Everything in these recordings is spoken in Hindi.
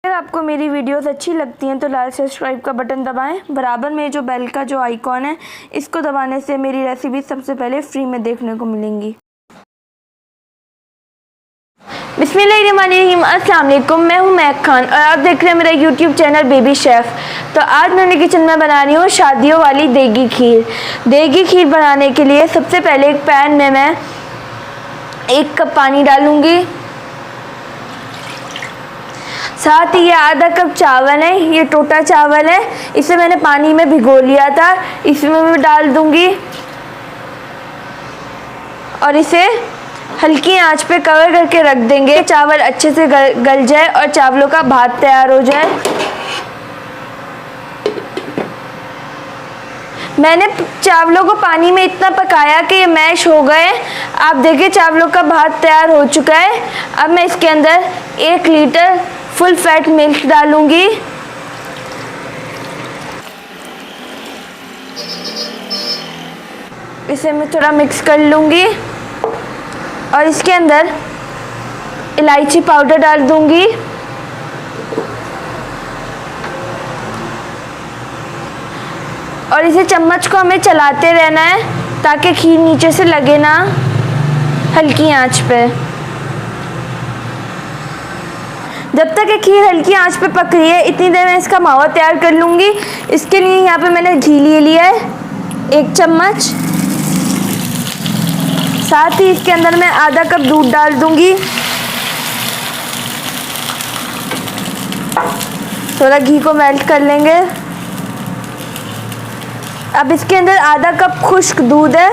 अगर आपको मेरी वीडियोस अच्छी लगती हैं तो लाल सब्सक्राइब का बटन दबाएं। बराबर में जो बेल का जो आइकॉन है, इसको दबाने से मेरी रेसिपी सबसे पहले फ्री में देखने को मिलेंगी। बिस्मिल्लाहिर्रहमानिर्रहीम, अस्सलाम वालेकुम। मैं हूं महक खान और आप देख रहे हैं मेरा यूट्यूब चैनल बेबी शेफ़। तो आज मैंने किचन में बना रही हूँ शादियों वाली देगी खीर। देगी खीर बनाने के लिए सबसे पहले एक पैन में मैं 1 कप पानी डालूंगी। साथ ही ये आधा कप चावल है, ये टोटा चावल है, इसे मैंने पानी में भिगो लिया था, इसमें मैं डाल दूंगी और इसे हल्की आंच पे कवर करके रख देंगे। चावल अच्छे से गल जाए और चावलों का भात तैयार हो जाए। मैंने चावलों को पानी में इतना पकाया कि ये मैश हो गए। आप देखिए चावलों का भात तैयार हो चुका है। अब मैं इसके अंदर 1 लीटर फुल फैट मिल्क डालूंगी। इसे मैं थोड़ा मिक्स कर लूंगी और इसके अंदर इलायची पाउडर डाल दूंगी। और इसे चम्मच को हमें चलाते रहना है ताकि खीर नीचे से लगे ना, हल्की आंच पे। जब तक ये खीर हल्की आंच पे पक रही है, इतनी देर में इसका मावा तैयार कर लूँगी। इसके लिए यहाँ पे मैंने घी ले लिया है 1 चम्मच। साथ ही इसके अंदर मैं आधा कप दूध डाल दूँगी। थोड़ा घी को मेल्ट कर लेंगे। अब इसके अंदर आधा कप खुश्क दूध है।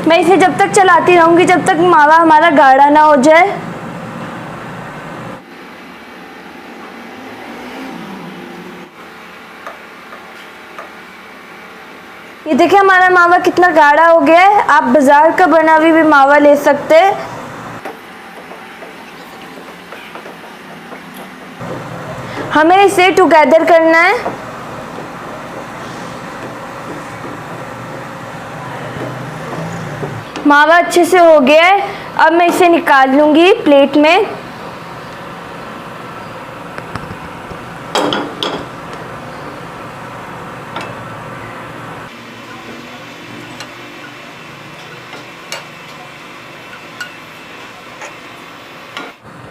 मैं इसे जब तक चलाती रहूंगी जब तक मावा हमारा गाढ़ा ना हो जाए। ये देखिए हमारा मावा कितना गाढ़ा हो गया है। आप बाजार का बना हुआ भी मावा ले सकते हैं। हमें इसे टुगेदर करना है। मावा अच्छे से हो गया है। अब मैं इसे निकाल लूंगी प्लेट में।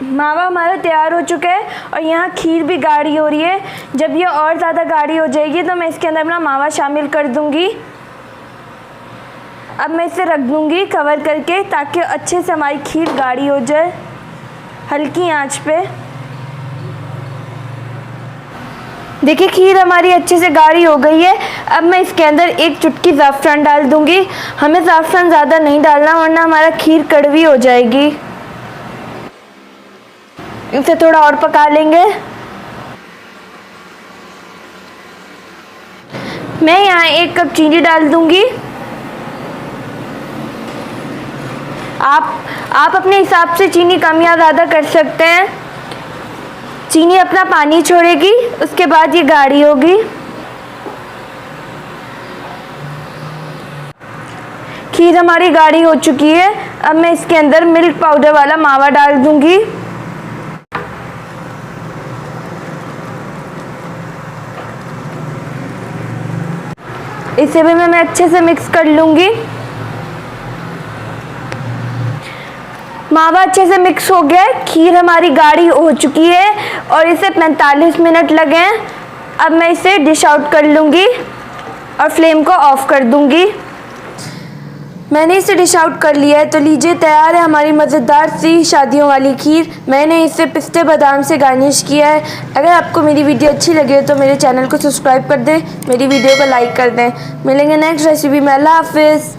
मावा हमारा तैयार हो चुका है और यहाँ खीर भी गाढ़ी हो रही है। जब ये और ज़्यादा गाढ़ी हो जाएगी तो मैं इसके अंदर अपना मावा शामिल कर दूंगी। अब मैं इसे रख दूंगी कवर करके ताकि अच्छे से हमारी खीर गाढ़ी हो जाए हल्की आंच पे। देखिए खीर हमारी अच्छे से गाढ़ी हो गई है। अब मैं इसके अंदर 1 चुटकी ज़ाफ़रान डाल दूंगी। हमें ज़ाफ़रान ज़्यादा नहीं डालना वरना हमारा खीर कड़वी हो जाएगी। इसे थोड़ा और पका लेंगे। मैं यहाँ 1 कप चीनी डाल दूंगी। आप अपने हिसाब से चीनी कम या ज़्यादा कर सकते हैं। चीनी अपना पानी छोड़ेगी, उसके बाद ये गाढ़ी होगी। खीर हमारी गाढ़ी हो चुकी है। अब मैं इसके अंदर मिल्क पाउडर वाला मावा डाल दूंगी। इसे भी मैं अच्छे से मिक्स कर लूंगी। मावा अच्छे से मिक्स हो गया है। खीर हमारी गाढ़ी हो चुकी है और इसे 45 मिनट लगे हैं। अब मैं इसे डिश आउट कर लूँगी और फ्लेम को ऑफ कर दूँगी। मैंने इसे डिश आउट कर लिया है। तो लीजिए तैयार है हमारी मज़ेदार सी शादियों वाली खीर। मैंने इसे पिस्ते बादाम से गार्निश किया है। अगर आपको मेरी वीडियो अच्छी लगे तो मेरे चैनल को सब्सक्राइब कर दें, मेरी वीडियो को लाइक कर दें। मिलेंगे नेक्स्ट रेसिपी में। अल्लाह हाफिज़।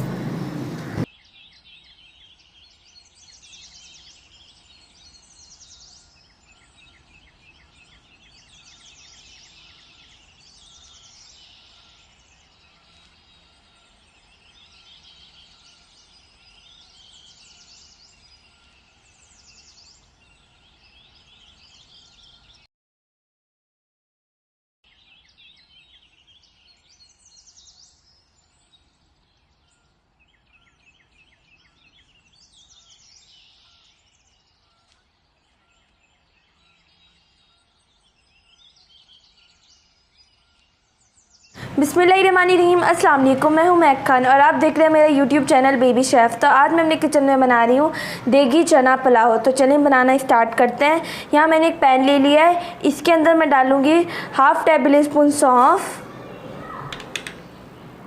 बिस्मिल्लाहिर्रहमानिर्रहीम। अस्सलाम वालेकुम। मैं हूं महक खान और आप देख रहे हैं मेरा यूट्यूब चैनल बेबी शेफ़। तो आज मैं अपने किचन में बना रही हूं देगी चना पुलाव। तो चलिए बनाना स्टार्ट करते हैं। यहाँ मैंने एक पैन ले लिया है, इसके अंदर मैं डालूँगी हाफ़ टेबल स्पून सौंफ,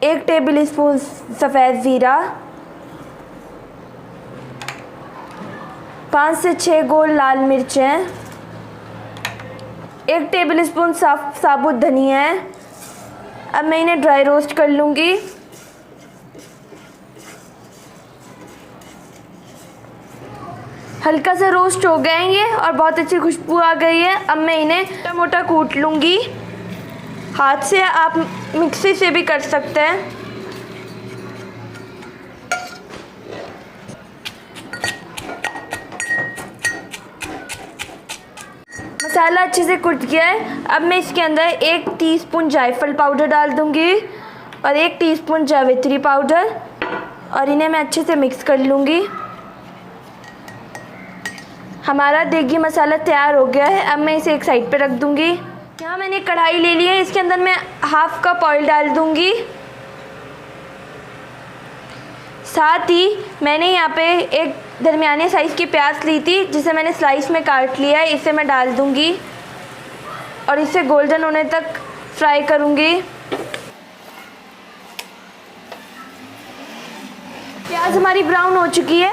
1 टेबल स्पून सफ़ेद ज़ीरा, 5 से 6 गोल लाल मिर्चें, 1 टेबल स्पून साबुत धनिया है। अब मैं इन्हें ड्राई रोस्ट कर लूँगी। हल्का सा रोस्ट हो गए हैं ये और बहुत अच्छी खुशबू आ गई है। अब मैं इन्हें मोटा मोटा कूट लूँगी। हाथ से आप मिक्सी से भी कर सकते हैं। मसाला अच्छे से कुट गया है। अब मैं इसके अंदर 1 टीस्पून जायफल पाउडर डाल दूंगी और 1 टीस्पून जावित्री पाउडर और इन्हें मैं अच्छे से मिक्स कर लूँगी। हमारा देगी मसाला तैयार हो गया है। अब मैं इसे एक साइड पे रख दूँगी। यहाँ मैंने कढ़ाई ले ली है, इसके अंदर मैं हाफ़ कप ऑयल डाल दूँगी। साथ ही मैंने यहाँ पे एक दरमियाने साइज़ की प्याज ली थी, जिसे मैंने स्लाइस में काट लिया है। इसे मैं डाल दूँगी और इसे गोल्डन होने तक फ्राई करूँगी। प्याज हमारी ब्राउन हो चुकी है।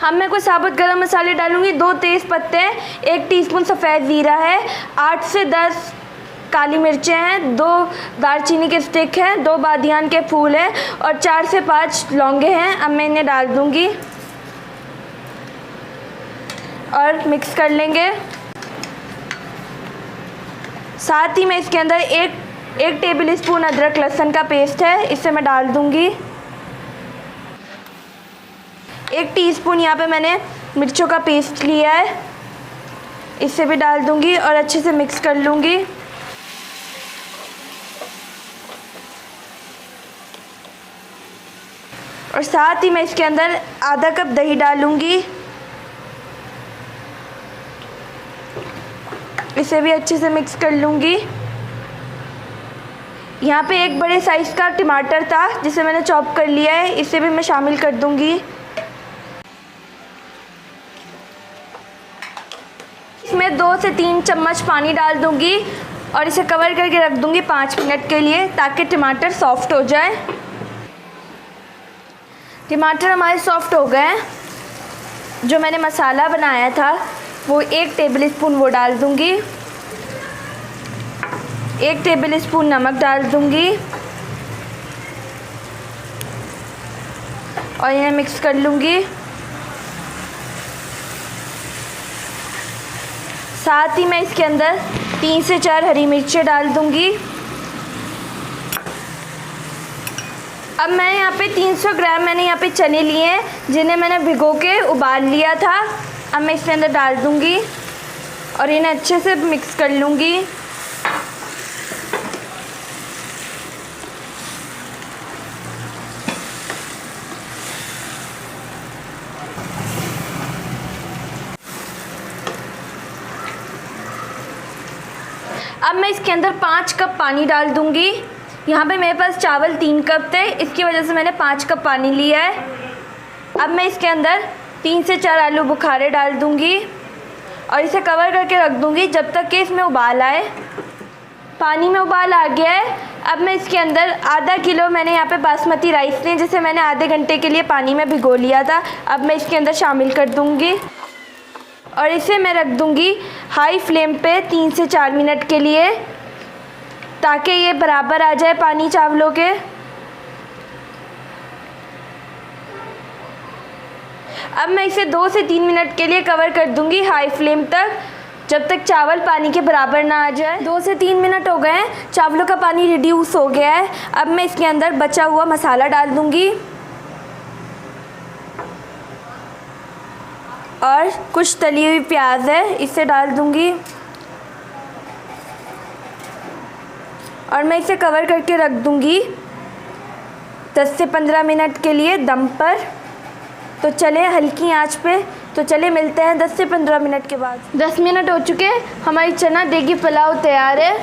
अब मैं कुछ साबुत गरम मसाले डालूँगी। 2 तेज़ पत्ते, 1 टीस्पून सफ़ेद ज़ीरा है, 8 से 10 काली मिर्चें हैं, 2 दालचीनी के स्टिक हैं, 2 बादियान के फूल हैं और 4 से 5 लौंगे हैं। अब मैं इन्हें डाल दूँगी और मिक्स कर लेंगे। साथ ही मैं इसके अंदर एक टेबल स्पून अदरक लहसुन का पेस्ट है, इसे मैं डाल दूँगी। 1 टीस्पून यहाँ पे मैंने मिर्चों का पेस्ट लिया है, इसे भी डाल दूँगी और अच्छे से मिक्स कर लूँगी। और साथ ही मैं इसके अंदर आधा कप दही डालूँगी, इसे भी अच्छे से मिक्स कर लूँगी। यहाँ पे एक बड़े साइज़ का टमाटर था, जिसे मैंने चॉप कर लिया है, इसे भी मैं शामिल कर दूँगी। इसमें 2 से 3 चम्मच पानी डाल दूँगी और इसे कवर करके रख दूँगी 5 मिनट के लिए, ताकि टमाटर सॉफ्ट हो जाए। टमाटर हमारे सॉफ्ट हो गए हैं। जो मैंने मसाला बनाया था वो 1 टेबल स्पून वो डाल दूँगी, 1 टेबल स्पून नमक डाल दूँगी और इन्हें मिक्स कर लूँगी। साथ ही मैं इसके अंदर 3 से 4 हरी मिर्चें डाल दूँगी। अब मैं यहाँ पे 300 ग्राम मैंने यहाँ पे चने लिए हैं, जिन्हें मैंने भिगो के उबाल लिया था। अब मैं इसके अंदर डाल दूँगी और इन्हें अच्छे से मिक्स कर लूँगी। अब मैं इसके अंदर 5 कप पानी डाल दूँगी। यहाँ पे मेरे पास चावल 3 कप थे, इसकी वजह से मैंने 5 कप पानी लिया है। अब मैं इसके अंदर 3 से 4 आलू बुखारे डाल दूँगी और इसे कवर करके रख दूँगी जब तक कि इसमें उबाल आए। पानी में उबाल आ गया है। अब मैं इसके अंदर आधा किलो मैंने यहाँ पे बासमती राइस ली, जिसे मैंने आधे घंटे के लिए पानी में भिगो लिया था। अब मैं इसके अंदर शामिल कर दूँगी और इसे मैं रख दूँगी हाई फ्लेम पे 3 से 4 मिनट के लिए, ताकि ये बराबर आ जाए पानी चावलों के। अब मैं इसे 2 से 3 मिनट के लिए कवर कर दूंगी हाई फ्लेम तक, जब तक चावल पानी के बराबर ना आ जाए। 2 से 3 मिनट हो गए हैं, चावलों का पानी रिड्यूस हो गया है। अब मैं इसके अंदर बचा हुआ मसाला डाल दूंगी और कुछ तली हुई प्याज है, इसे डाल दूंगी और मैं इसे कवर करके रख दूंगी 10 से 15 मिनट के लिए दम पर। तो चले हल्की आंच पे। तो चले मिलते हैं 10 से 15 मिनट के बाद। 10 मिनट हो चुके हैं, हमारी चना देगी पुलाव तैयार है।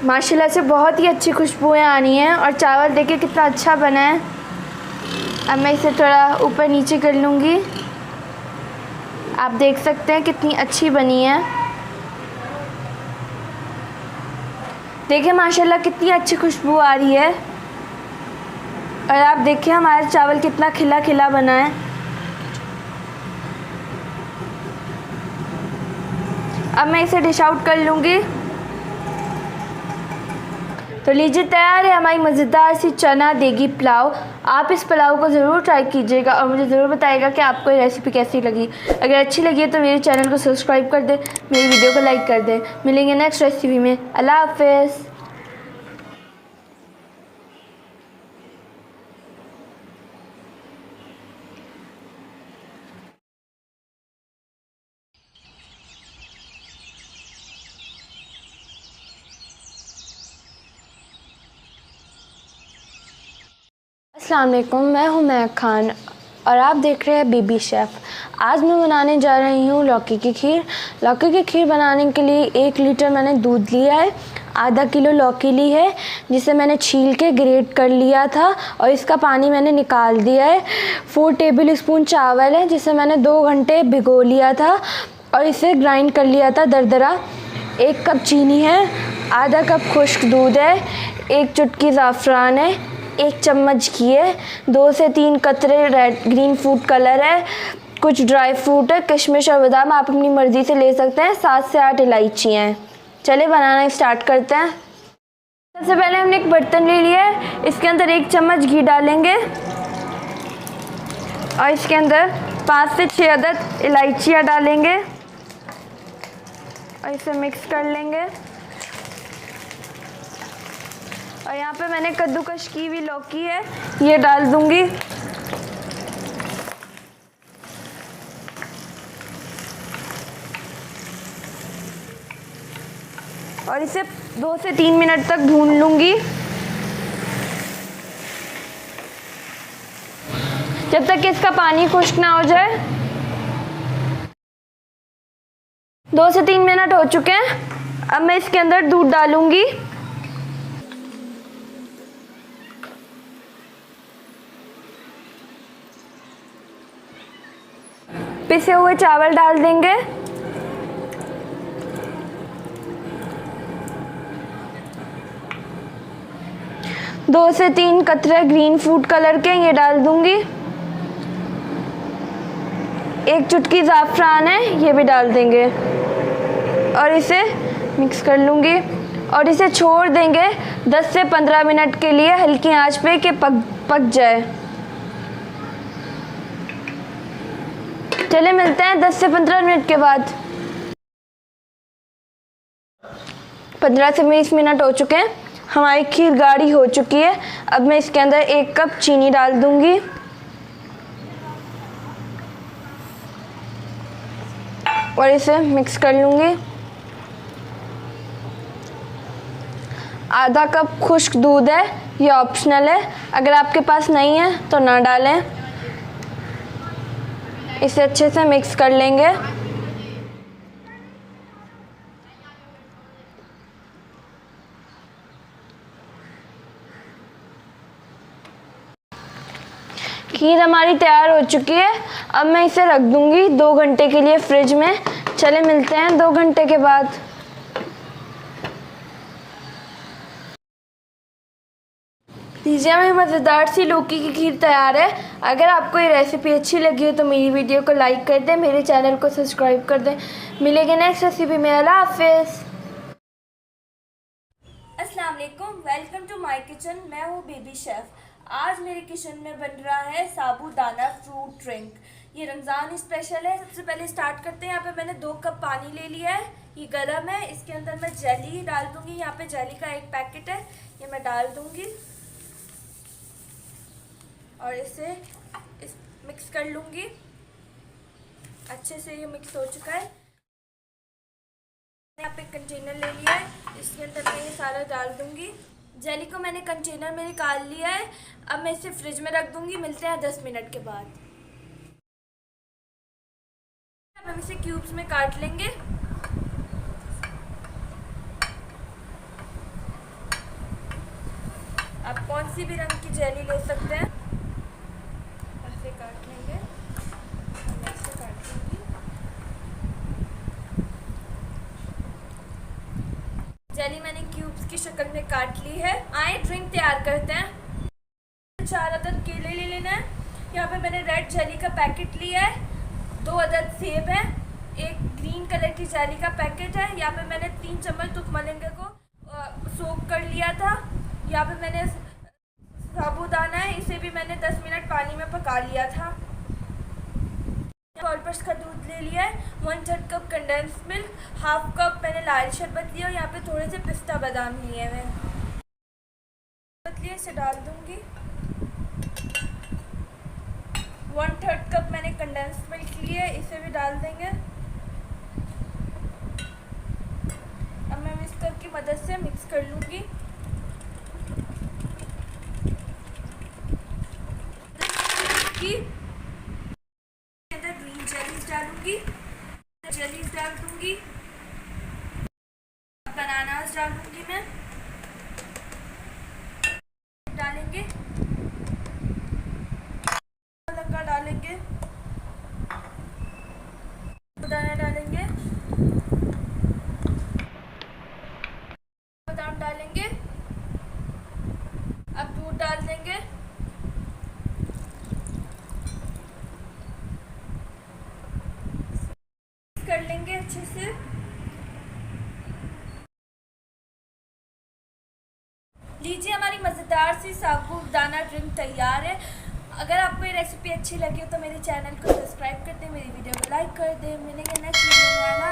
माशाल्लाह से बहुत ही अच्छी खुशबुएं आ रही हैं और चावल देखिए कितना अच्छा बना है। अब मैं इसे थोड़ा ऊपर नीचे कर लूँगी। आप देख सकते हैं कितनी अच्छी बनी है। देखिए माशाल्लाह कितनी अच्छी खुशबू आ रही है। और आप देखिए हमारा चावल कितना खिला खिला बना है। अब मैं इसे डिश आउट कर लूँगी। तो लीजिए तैयार है हमारी मज़ेदार सी चना देगी पुलाव। आप इस पुलाव को ज़रूर ट्राई कीजिएगा और मुझे ज़रूर बताइएगा कि आपको ये रेसिपी कैसी लगी। अगर अच्छी लगी है तो मेरे चैनल को सब्सक्राइब कर दें, मेरी वीडियो को लाइक कर दें। मिलेंगे नेक्स्ट रेसिपी में। अल्लाह हाफ़िज़। अस्सलाम वालेकुम, मैं हूं महक खान और आप देख रहे हैं बीबी शेफ़। आज मैं बनाने जा रही हूं लौकी की खीर। लौकी की खीर बनाने के लिए 1 लीटर मैंने दूध लिया है, आधा किलो लौकी ली है जिसे मैंने छील के ग्रेट कर लिया था और इसका पानी मैंने निकाल दिया है। 4 टेबल स्पून चावल है जिसे मैंने 2 घंटे भिगो लिया था और इसे ग्राइंड कर लिया था दरदरा। 1 कप चीनी है, आधा कप खुश्क दूध है, 1 चुटकी ज़ाफ़रान है, 1 चम्मच घी है, 2 से 3 कतरे रेड ग्रीन फूड कलर है, कुछ ड्राई फ्रूट है, किशमिश और बादाम आप अपनी मर्ज़ी से ले सकते हैं, 7 से 8 इलायचियाँ हैं। चलिए बनाना स्टार्ट करते हैं। सबसे पहले हमने एक बर्तन ले लिया है, इसके अंदर 1 चम्मच घी डालेंगे और इसके अंदर 5 से 6 अदद इलायचियाँ डालेंगे और इसे मिक्स कर लेंगे। और यहाँ पे मैंने कद्दूकश की हुई लौकी है, ये डाल दूंगी। और इसे 2 से 3 मिनट तक भून लूंगी जब तक कि इसका पानी खुश्क ना हो जाए। 2 से 3 मिनट हो चुके हैं। अब मैं इसके अंदर दूध डालूंगी। पिसे हुए चावल डाल देंगे। दो से 3 कतरे ग्रीन फूड कलर के ये डाल दूंगी। 1 चुटकी ज़ाफ़रान है, ये भी डाल देंगे और इसे मिक्स कर लूँगी और इसे छोड़ देंगे 10 से 15 मिनट के लिए हल्की आंच पे कि पक जाए। चलिए मिलते हैं 10 से 15 मिनट के बाद। 15 से 20 मिनट हो चुके हैं, हमारी खीर गाढ़ी हो चुकी है। अब मैं इसके अंदर 1 कप चीनी डाल दूंगी और इसे मिक्स कर लूँगी। आधा कप खुश्क दूध है, ये ऑप्शनल है, अगर आपके पास नहीं है तो ना डालें। इसे अच्छे से मिक्स कर लेंगे। खीर हमारी तैयार हो चुकी है। अब मैं इसे रख दूंगी 2 घंटे के लिए फ्रिज में। चले मिलते हैं 2 घंटे के बाद। लीजिए हमारी मज़ेदार सी लौकी की खीर तैयार है। अगर आपको ये रेसिपी अच्छी लगी हो तो मेरी वीडियो को लाइक कर दें, मेरे चैनल को सब्सक्राइब कर दें। मिलेंगे नेक्स्ट रेसिपी में। अल्लाह हाफ़िज़। अस्सलाम वालेकुम, वेलकम टू माय किचन। मैं हूँ बेबी शेफ़। आज मेरे किचन में बन रहा है साबूदाना फ्रूट ड्रिंक। ये रमज़ान स्पेशल है। सबसे पहले स्टार्ट करते हैं। यहाँ पे मैंने 2 कप पानी ले लिया है, ये गर्म है। इसके अंदर मैं जेली डाल दूंगी। यहाँ पे जेली का 1 पैकेट है, ये मैं डाल दूंगी और इसे मिक्स कर लूँगी। अच्छे से ये मिक्स हो चुका है। यहाँ पे कंटेनर ले लिया है, इसके अंदर मैं ये सारा डाल दूँगी। जेली को मैंने कंटेनर में निकाल लिया है। अब मैं इसे फ्रिज में रख दूँगी। मिलते हैं 10 मिनट के बाद। अब हम इसे क्यूब्स में काट लेंगे। आप कौन सी भी रंग की जेली ले सकते हैं। ऐसे काट लेंगे, मैं ऐसे काट लूँगी। जेली मैंने क्यूब्स की शक्ल में काट ली है। आए ड्रिंक तैयार करते हैं। 4 अदद केले ले लेना है। यहाँ पे मैंने रेड जेली का पैकेट लिया है, 2 अदद सेब है, एक ग्रीन कलर की जेली का पैकेट है। यहाँ पे मैंने 3 चम्मच तुखमलिंगे को सोक कर लिया था। यहाँ पे मैंने साबूदाना है, इसे भी मैंने 10 मिनट पानी में पका लिया था। ऑलपस का दूध ले लिया है, 1/3 कप कंडेंस मिल्क, 1/2 कप मैंने लाल शरबत लिया और यहाँ पे थोड़े से पिस्ता बादाम लिए हुए इसे डाल दूंगी। 1/3 कप मैंने कंडेंस मिल्क लिए है, इसे भी डाल देंगे। अब मैं विस्कर की मदद से मिक्स कर लूँगी। अंदर ग्रीन जेलीज डालूंगी, जेलीज डाल दूंगी, बनानास डाल दूंगी मैं, डालेंगे लक्का डालेंगे, दाना डालेंगे, बादाम डालेंगे। अब दूध डाल देंगे, कर लेंगे अच्छे से। लीजिए हमारी मज़ेदार सी साबूदाना ड्रिंक तैयार है। अगर आपको ये रेसिपी अच्छी लगी हो तो मेरे चैनल को सब्सक्राइब कर दें, मेरी वीडियो को लाइक कर दें। मिलेंगे नेक्स्ट वीडियो में।